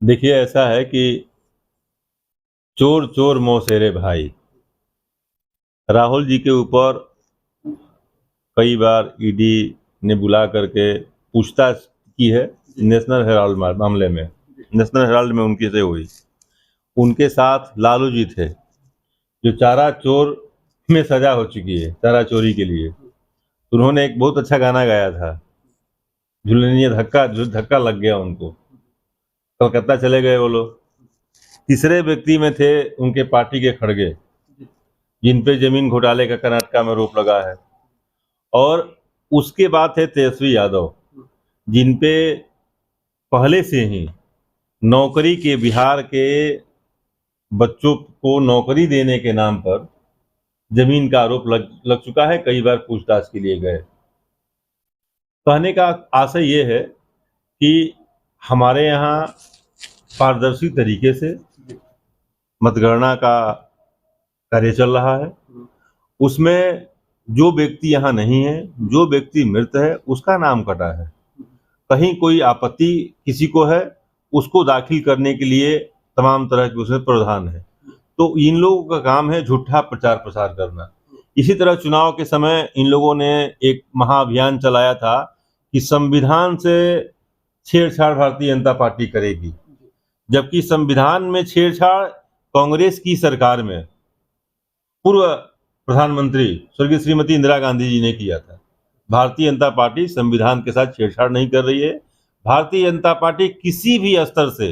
देखिए, ऐसा है कि चोर चोर मौसेरे भाई। राहुल जी के ऊपर कई बार ईडी ने बुला करके पूछताछ की है नेशनल हेराल्ड मामले में। नेशनल हेराल्ड में उनकी से हुई। उनके साथ लालू जी थे, जो चारा चोर में सजा हो चुकी है चारा चोरी के लिए। उन्होंने एक बहुत अच्छा गाना गाया था, झुलनिया धक्का धक्का लग गया उनको। कलकत्ता चले गए वो लोग। तीसरे व्यक्ति में थे उनके पार्टी के खड़गे, जिन पे जमीन घोटाले का कर्नाटका में आरोप लगा है। और उसके बाद थे तेजस्वी यादव, जिन पे पहले से ही नौकरी के बिहार के बच्चों को नौकरी देने के नाम पर जमीन का आरोप लग चुका है। कई बार पूछताछ के लिए गए। कहने का आशय ये है कि हमारे यहाँ पारदर्शी तरीके से मतगणना का कार्य चल रहा है। उसमें जो व्यक्ति यहाँ नहीं है, जो व्यक्ति मृत है, उसका नाम कटा है। कहीं कोई आपत्ति किसी को है, उसको दाखिल करने के लिए तमाम तरह के उसमें प्रावधान है। तो इन लोगों का काम है झूठा प्रचार प्रसार करना। इसी तरह चुनाव के समय इन लोगों ने एक महाअभियान चलाया था कि संविधान से छेड़छाड़ भारतीय जनता पार्टी करेगी, जबकि संविधान में छेड़छाड़ कांग्रेस की सरकार में पूर्व प्रधानमंत्री स्वर्गीय श्रीमती इंदिरा गांधी जी ने किया था। भारतीय जनता पार्टी संविधान के साथ छेड़छाड़ नहीं कर रही है। भारतीय जनता पार्टी किसी भी स्तर से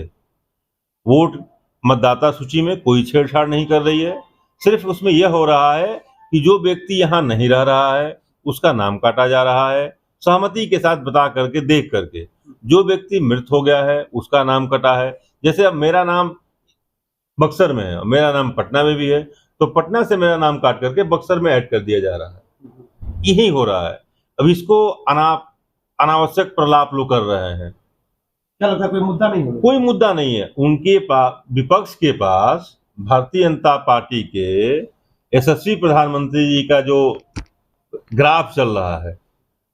वोट मतदाता सूची में कोई छेड़छाड़ नहीं कर रही है। सिर्फ उसमें यह हो रहा है कि जो व्यक्ति यहाँ नहीं रह रहा है उसका नाम काटा जा रहा है, सहमति के साथ बता करके, देख करके। जो व्यक्ति मृत हो गया है उसका नाम कटा है। जैसे अब मेरा नाम बक्सर में है, मेरा नाम पटना में भी है, तो पटना से मेरा नाम काट करके बक्सर में ऐड कर दिया जा रहा है। यही हो रहा है। अब इसको अनावश्यक प्रलाप लोग कर रहे हैं। क्या लगता है कोई मुद्दा नहीं है? कोई मुद्दा नहीं है उनके पास। विपक्ष के पास भारतीय जनता पार्टी के यशस्वी प्रधानमंत्री जी का जो ग्राफ चल रहा है,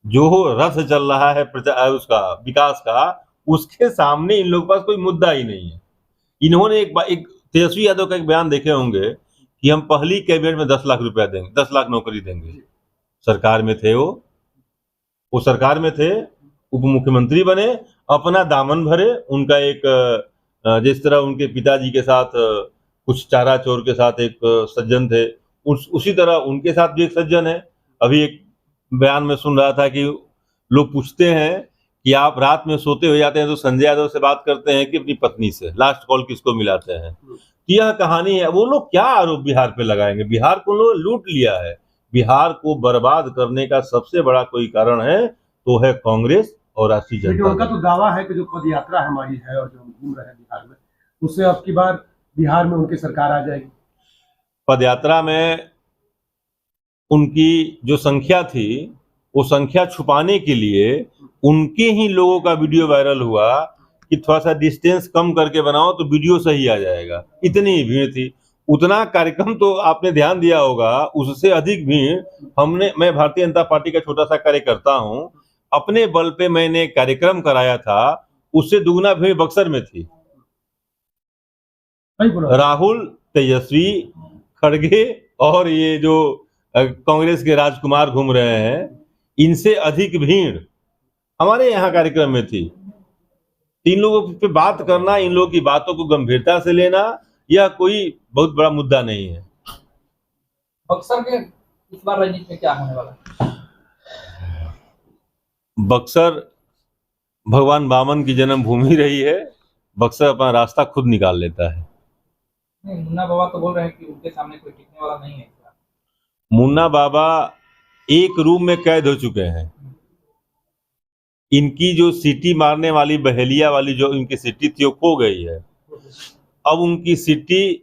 जो रथ चल रहा है उसका विकास का, उसके सामने इन लोगों के पास कोई मुद्दा ही नहीं है। इन्होंने एक तेजस्वी यादव का एक बयान देखे होंगे कि हम पहली कैबिनेट में 10 लाख रुपया देंगे, 10 लाख नौकरी देंगे। सरकार में थे वो सरकार में थे, उप मुख्यमंत्री बने, अपना दामन भरे। उनका एक जिस तरह उनके पिताजी के साथ कुछ चारा चोर के साथ एक सज्जन थे, उसी तरह उनके साथ भी एक सज्जन है। अभी एक बयान में सुन रहा था कि लोग पूछते हैं कि आप रात में सोते हो जाते हैं तो संजय यादव से बात करते हैं कि अपनी पत्नी से, लास्ट कॉल किसको मिलाते हैं। तो यह कहानी है। वो लोग क्या आरोप बिहार पे लगाएंगे? बिहार को उन्होंने लूट लिया है। बिहार को बर्बाद करने का सबसे बड़ा कोई कारण है तो है कांग्रेस और राष्ट्रीय जनता। उनका तो दावा है कि जो पद यात्रा हमारी है और जो घूम रहे हैं बिहार में, उससे अब की बार बिहार में उनकी सरकार आ जाएगी। पद यात्रा में उनकी जो संख्या थी, वो संख्या छुपाने के लिए उनके ही लोगों का वीडियो वायरल हुआ कि थोड़ा सा डिस्टेंस कम करके बनाओ तो वीडियो सही आ जाएगा। इतनी ही भीड़ थी। उतना कार्यक्रम तो आपने ध्यान दिया होगा, उससे अधिक भीड़ मैं भारतीय जनता पार्टी का छोटा सा कार्यकर्ता हूं, अपने बल पे मैंने कार्यक्रम कराया था, उससे दुगना भीड़ बक्सर में थी। राहुल, तेजस्वी, खड़गे और ये जो कांग्रेस के राजकुमार घूम रहे हैं, इनसे अधिक भीड़ हमारे यहाँ कार्यक्रम में थी। इन लोगों पे बात करना, इन लोगों की बातों को गंभीरता से लेना, यह कोई बहुत बड़ा मुद्दा नहीं है। बक्सर के इस बार राजनीति में क्या होने वाला है? बक्सर भगवान वामन की जन्मभूमि रही है। बक्सर अपना रास्ता खुद निकाल लेता है। मुन्ना बाबा तो बोल रहे हैं कि उनके सामने कोई टिकने वाला नहीं है। मुन्ना बाबा एक रूम में कैद हो चुके हैं। इनकी जो सीटी मारने वाली बहेलिया वाली जो इनकी सीटी थी वो खो गई है। अब उनकी सीटी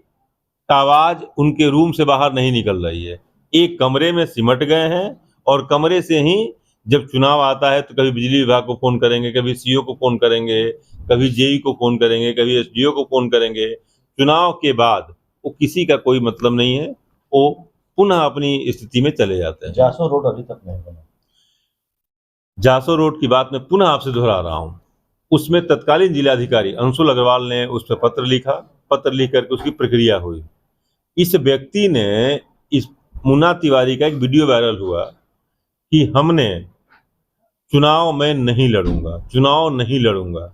का आवाज उनके रूम से बाहर नहीं निकल रही है। एक कमरे में सिमट गए हैं और कमरे से ही जब चुनाव आता है तो कभी बिजली विभाग को फोन करेंगे, कभी सीओ को फोन करेंगे, कभी जेई को फोन करेंगे, कभी एसडीओ को फोन करेंगे। चुनाव के बाद वो किसी का कोई मतलब नहीं है, वो पुनः अपनी स्थिति में चले जाते हैं। जासो रोड अभी तक नहीं बना। जासो रोड की बात मैं पुनः आपसे दोहरा रहा हूं। उसमें तत्कालीन जिलाधिकारी अंशुल अग्रवाल ने उस पर पत्र लिखा, पत्र लिख करके उसकी प्रक्रिया हुई। इस व्यक्ति ने, इस मुन्ना तिवारी का एक वीडियो वायरल हुआ कि हमने चुनाव में नहीं लड़ूंगा, चुनाव नहीं लड़ूंगा,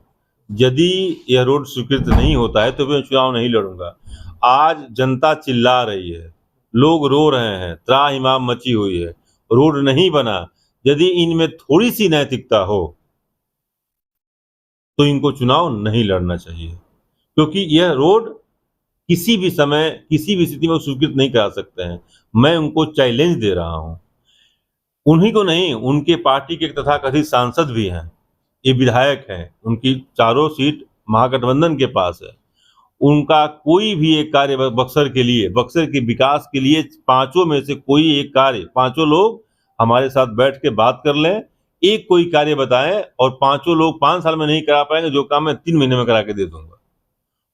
यदि यह रोड स्वीकृत नहीं होता है तो मैं चुनाव नहीं लड़ूंगा। आज जनता चिल्ला रही है, लोग रो रहे हैं, त्राहिमाम मची हुई है, रोड नहीं बना। यदि इनमें थोड़ी सी नैतिकता हो तो इनको चुनाव नहीं लड़ना चाहिए, क्योंकि यह रोड किसी भी समय किसी भी स्थिति में स्वीकृत नहीं करा सकते हैं। मैं उनको चैलेंज दे रहा हूं, उन्हीं को नहीं, उनके पार्टी के तथाकथित सांसद भी हैं, ये विधायक हैं, उनकी चारों सीट महागठबंधन के पास है। उनका कोई भी एक कार्य बक्सर के लिए, बक्सर के विकास के लिए, पांचों में से कोई एक कार्य, पांचों लोग हमारे साथ बैठ के बात कर लें, एक कोई कार्य बताएं और पांचों लोग 5 साल में नहीं करा पाएंगे जो काम मैं 3 महीने में करा के दे दूंगा।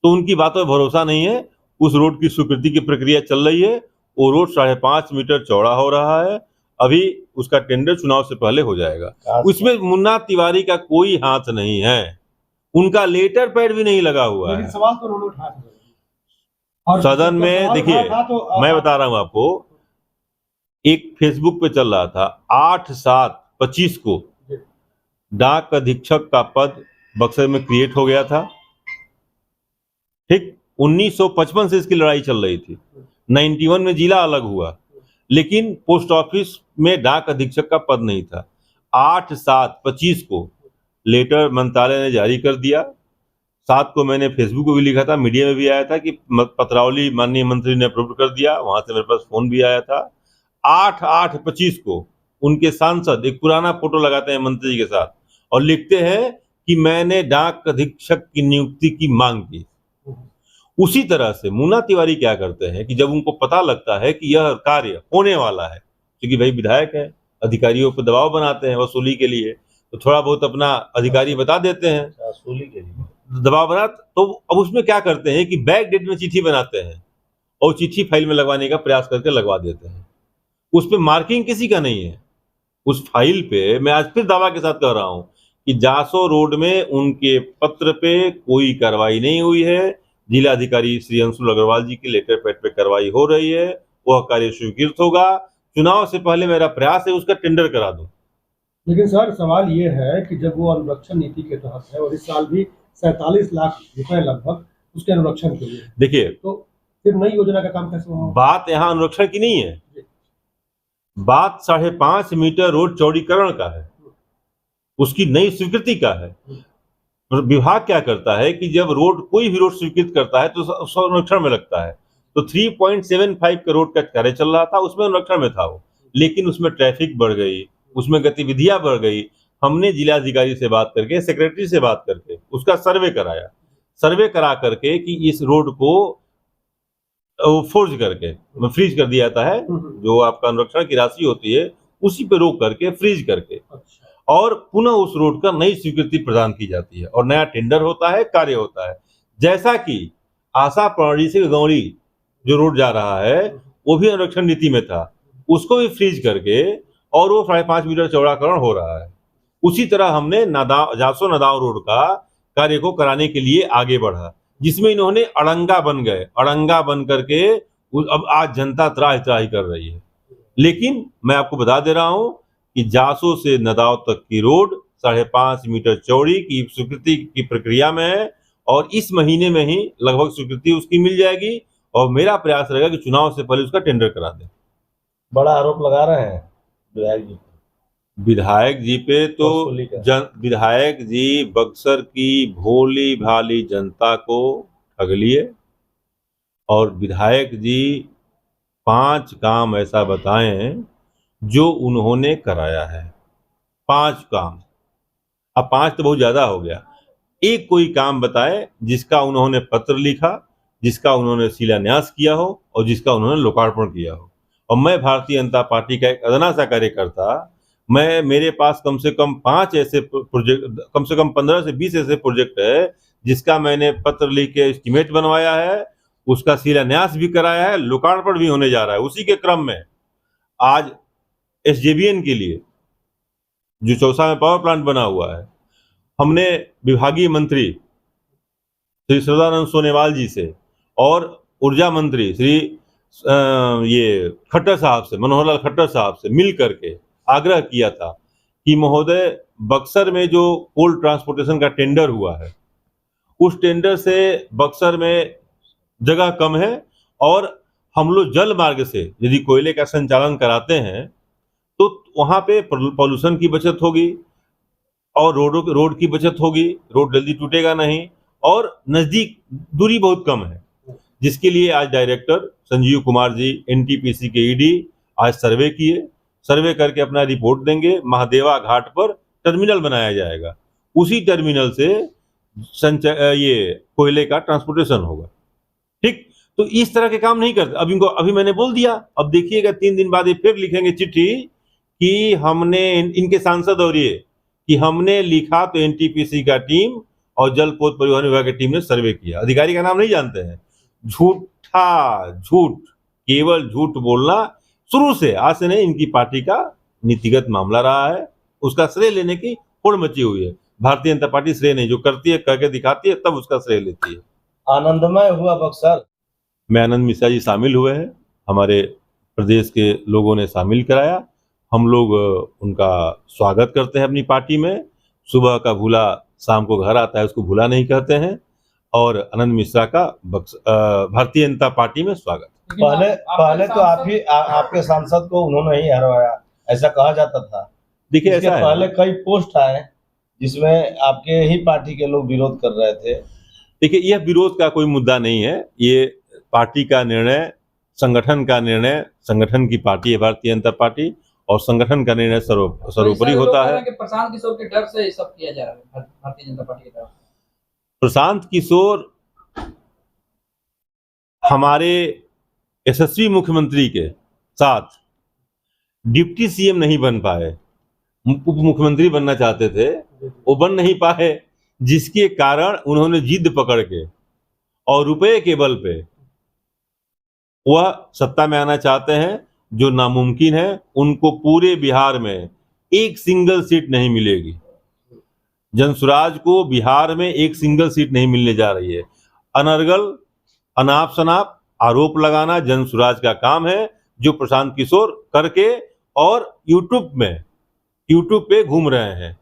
तो उनकी बातों में भरोसा नहीं है। उस रोड की स्वीकृति की प्रक्रिया चल रही है, वो रोड 5.5 मीटर चौड़ा हो रहा है, अभी उसका टेंडर चुनाव से पहले हो जाएगा। उसमें मुन्ना तिवारी का कोई हाथ नहीं है, उनका लेटर पैड भी नहीं लगा हुआ लेकिन है। सवाल तो उन्होंने उठाया था और सदन में सवाल देखिए, उठाया था तो मैं बता रहा हूं आपको, एक फेसबुक पे चल रहा था 8/7/25 को डाक अधीक्षक का पद बक्सर में क्रिएट हो गया था। ठीक 1955 से इसकी लड़ाई चल रही थी, 91 में जिला अलग हुआ, लेकिन पोस्ट ऑफिस में डाक अधीक्षक का पद नहीं था। 8/7/25 को लेटर मंत्रालय ने जारी कर दिया। 7 को मैंने फेसबुक पे भी लिखा था, मीडिया में भी आया था कि पत्रावली माननीय मंत्री ने अप्रूव कर दिया, वहां से मेरे पास फोन भी आया था। 8/8/25 को उनके सांसद एक पुराना फोटो लगाते हैं मंत्री जी के साथ और लिखते हैं कि मैंने डाक अधीक्षक की नियुक्ति की मांग की। उसी तरह से मुन्ना तिवारी क्या करते हैं कि जब उनको पता लगता है कि यह कार्य होने वाला है, क्योंकि भाई विधायक है, अधिकारियों पर दबाव बनाते हैं वसूली के लिए, तो थोड़ा बहुत अपना अधिकारी बता देते हैं वसूली के लिए दबाव बना, तो अब उसमें क्या करते हैं कि बैक डेट में चिट्ठी बनाते हैं और चिट्ठी फाइल में लगवाने का प्रयास करके लगवा देते हैं। उस पर मार्किंग किसी का नहीं है। उस फाइल पे मैं आज फिर दावा के साथ कह रहा हूं कि जासो रोड में उनके पत्र पे कोई कार्रवाई नहीं हुई है। जिलाधिकारी श्री अंशुल अग्रवाल जी की लेटर पैड पे कार्रवाई हो रही है, वह कार्य स्वीकृत होगा। चुनाव से पहले मेरा प्रयास है उसका टेंडर करा दूं। लेकिन सर सवाल ये है कि जब वो अनुरक्षण नीति के तहत है और इस साल भी 47 लाख रुपए लगभग उसके अनुरक्षण के लिए, देखिए, तो फिर नई योजना का काम कैसे होगा? बात यहाँ अनुरक्षण की नहीं है, बात 5.5 मीटर रोड चौड़ीकरण का है, उसकी नई स्वीकृति का है। विभाग क्या करता है कि जब रोड, कोई भी रोड स्वीकृत करता है तो अनुरक्षण में लगता है। तो 3.75 करोड़ का कार्य चल रहा था, उसमें अनुरक्षण में था वो, लेकिन उसमें ट्रैफिक बढ़ गई, उसमें गतिविधियां बढ़ गई। हमने जिलाधिकारी से बात करके, सेक्रेटरी से बात करके उसका सर्वे कराया, सर्वे करा करके कि इस रोड को फोर्ज करके फ्रीज कर दिया जाता है, जो आपका अनुरक्षण की राशि होती है उसी पे रोक करके फ्रीज करके, और पुनः उस रोड का नई स्वीकृति प्रदान की जाती है और नया टेंडर होता है, कार्य होता है। जैसा कि आशा प्रणाली से गौरी जो रोड जा रहा है वो भी अनुरक्षण नीति में था, उसको भी फ्रीज करके और वो 5.5 मीटर चौड़ाकरण हो रहा है। उसी तरह हमने जासो नदाव रोड का कार्य को कराने के लिए आगे बढ़ा, जिसमें इन्होंने अड़ंगा बन गए, अड़ंगा बन करके अब आज जनता त्राही त्राही कर रही है। लेकिन मैं आपको बता दे रहा हूं कि जासो से नदाव तक की रोड 5.5 मीटर चौड़ी की स्वीकृति की प्रक्रिया में है और इस महीने में ही लगभग स्वीकृति उसकी मिल जाएगी और मेरा प्रयास रहेगा कि चुनाव से पहले उसका टेंडर करा दें। बड़ा आरोप लगा रहे हैं विधायक जी पे तो विधायक जी बक्सर की भोली भाली जनता को ठग लिए और विधायक जी 5 काम ऐसा बताएं जो उन्होंने कराया है। 5 काम, अब 5 तो बहुत ज्यादा हो गया। एक कोई काम बताए जिसका उन्होंने पत्र लिखा, जिसका उन्होंने शिलान्यास किया हो और जिसका उन्होंने लोकार्पण किया हो। और मैं भारतीय जनता पार्टी का एक अदना सा कार्यकर्ता, मेरे पास कम से कम 5 ऐसे प्रोजेक्ट, कम से कम 15 से 20 ऐसे प्रोजेक्ट है जिसका मैंने पत्र लिख के एस्टीमेट बनवाया है, उसका शिलान्यास भी कराया है, लोकार्पण भी होने जा रहा है। उसी के क्रम में आज SJVN के लिए जो चौसा में पावर प्लांट बना हुआ है, हमने विभागीय मंत्री श्री सदानंद सोनेवाल जी से और ऊर्जा मंत्री श्री ये खट्टर साहब से, मनोहर लाल खट्टर साहब से मिल करके आग्रह किया था कि महोदय, बक्सर में जो कोल ट्रांसपोर्टेशन का टेंडर हुआ है, उस टेंडर से बक्सर में जगह कम है और हम लोग जल मार्ग से यदि कोयले का संचालन कराते हैं तो वहां पे पॉल्यूशन की बचत होगी और रोड की बचत होगी, रोड जल्दी टूटेगा नहीं और नजदीक दूरी बहुत कम है, जिसके लिए आज डायरेक्टर संजीव कुमार जी एनटीपीसी के ईडी आज सर्वे किए, सर्वे करके अपना रिपोर्ट देंगे। महादेवा घाट पर टर्मिनल बनाया जाएगा, उसी टर्मिनल से ये कोयले का ट्रांसपोर्टेशन होगा। ठीक, तो इस तरह के काम नहीं करते। अब इनको अभी मैंने बोल दिया, अब देखिएगा 3 दिन बाद ये फिर लिखेंगे चिट्ठी कि हमने इनके सांसद और ये कि हमने लिखा तो एनटीपीसी का टीम और जल पोत परिवहन विभाग की टीम ने सर्वे किया। अधिकारी का नाम नहीं जानते हैं। झूठ, केवल झूठ बोलना शुरू से, आज से नहीं, इनकी पार्टी का नीतिगत मामला रहा है। उसका श्रेय लेने की होड़ मची हुई है। भारतीय जनता पार्टी श्रेय नहीं, जो करती है करके दिखाती है तब उसका श्रेय लेती है। आनंदमय हुआ बक्सर में आनंद मिश्रा जी शामिल हुए हैं, हमारे प्रदेश के लोगों ने शामिल कराया। हम लोग उनका स्वागत करते हैं अपनी पार्टी में। सुबह का भूला शाम को घर आता है, उसको भूला नहीं कहते हैं। और आनंद मिश्रा का भारतीय जनता पार्टी में स्वागत। पहले तो आपके सांसद को उन्होंने ही हरवाया, ऐसा कहा जाता था। देखिए, ऐसा है, पहले कई पोस्ट आए जिसमें आपके ही पार्टी के लोग विरोध कर रहे थे। देखिए, यह विरोध का कोई मुद्दा नहीं है, ये पार्टी का निर्णय, संगठन का निर्णय। संगठन की पार्टी है भारतीय जनता पार्टी और संगठन का निर्णय सर्वोपरि होता है। प्रशांत किशोर के डर से ये सब किया जा रहा है भारतीय जनता पार्टी की तरफ। प्रशांत किशोर हमारे यशस्वी मुख्यमंत्री के साथ डिप्टी सीएम नहीं बन पाए, उप मुख्यमंत्री बनना चाहते थे, वो बन नहीं पाए, जिसके कारण उन्होंने जिद पकड़ के और रुपए के बल पे वह सत्ता में आना चाहते हैं, जो नामुमकिन है। उनको पूरे बिहार में एक सिंगल सीट नहीं मिलेगी। जनसुराज को बिहार में एक सिंगल सीट नहीं मिलने जा रही है। अनर्गल, अनाप शनाप आरोप लगाना जनसुराज का काम है, जो प्रशांत किशोर करके और यूट्यूब पे घूम रहे हैं,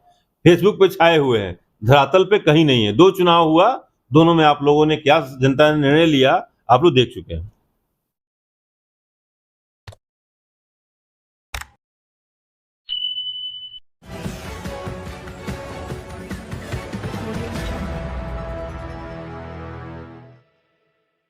फेसबुक पे छाए हुए हैं, धरातल पे कहीं नहीं है। 2 चुनाव हुआ, दोनों में आप लोगों ने क्या जनता ने निर्णय लिया आप लोग देख चुके हैं।